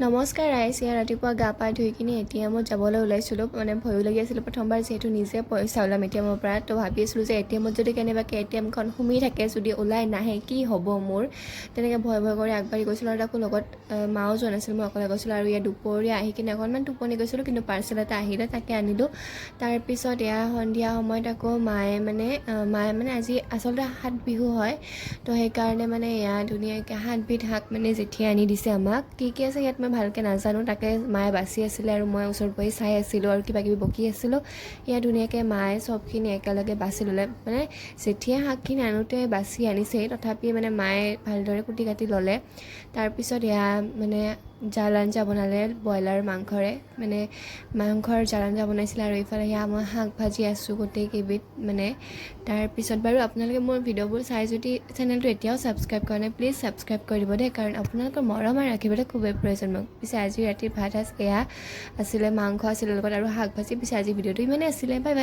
নমস্কাৰ ৰাইজ, ইয়াৰ ৰাতিপুৱা গা পা ধুই কিনে এটিএমত যাবলৈ ওলাইছিলোঁ। মানে ভয়ো লাগি আছিলোঁ প্ৰথমবাৰ, যিহেতু নিজে পইচা ওলাম এটিএমৰ পৰা। তো ভাবি আছিলোঁ যে এটিএমত যদি কেনেবাকৈ এটিএমখন সোমাই থাকে, যদি ওলাই নাহে কি হ'ব মোৰ, তেনেকৈ ভয় কৰি আগবাঢ়ি গৈছিলোঁ। আৰু তাকো লগত মাও যোৱা নাছিল, মই অকলে গৈছিলোঁ। আৰু ইয়াত দুপৰীয়া আহি কিনে অকণমান টোপনি গৈছিলোঁ, কিন্তু পাৰ্চেল এটা আহিলে, তাকে আনিলোঁ। তাৰপিছত এয়া সন্ধিয়া সময়ত আকৌ মায়ে মানে আজি আচলতে হাত বিহু হয়, তো সেইকাৰণে মানে এয়া ধুনীয়াকৈ 7বিধ শাক মানে জেঠিয়ে আনি দিছে আমাক। কি আছে ইয়াত মই ভালকৈ নাজানো, তাকে মায়ে বাচি আছিলে আৰু মই ওচৰত বহি চাই আছিলোঁ আৰু কিবাকিবি বকি আছিলোঁ। ইয়াত ধুনীয়াকৈ মায়ে চবখিনি একেলগে বাচি ল'লে। মানে জেঠিয়ে শাকখিনি আনোতে বাচি আনিছেই, তথাপি মানে মায়ে ভালদৰে কুটি কাটি ল'লে। তাৰপিছত এয়া মানে জাল আঞ্জা বনালে ব্ৰইলাৰ মাংসৰে, মানে মাংসৰ জাল আঞ্জা বনাইছিলে। আৰু এইফালে সেয়া মই শাক ভাজি আছোঁ গোটেইকেইবিধ মানে। তাৰপিছত বাৰু আপোনালোকে মোৰ ভিডিঅ'বোৰ চাই যদি চেনেলটো এতিয়াও ছাবস্ক্ৰাইব কৰা নাই, প্লিজ ছাবস্ক্ৰাইব কৰি দিব দেই, কাৰণ আপোনালোকৰ মৰম আৰু ৰাখিবলৈ খুবেই প্ৰয়োজন মোক। পিছে আজি ৰাতিৰ ভাত সাজ এয়া আছিলে, মাংস আছিলে লগত আৰু শাক ভাজি। পিছে আজি ভিডিঅ'টো ইমানেই আছিলে, বাই বাই।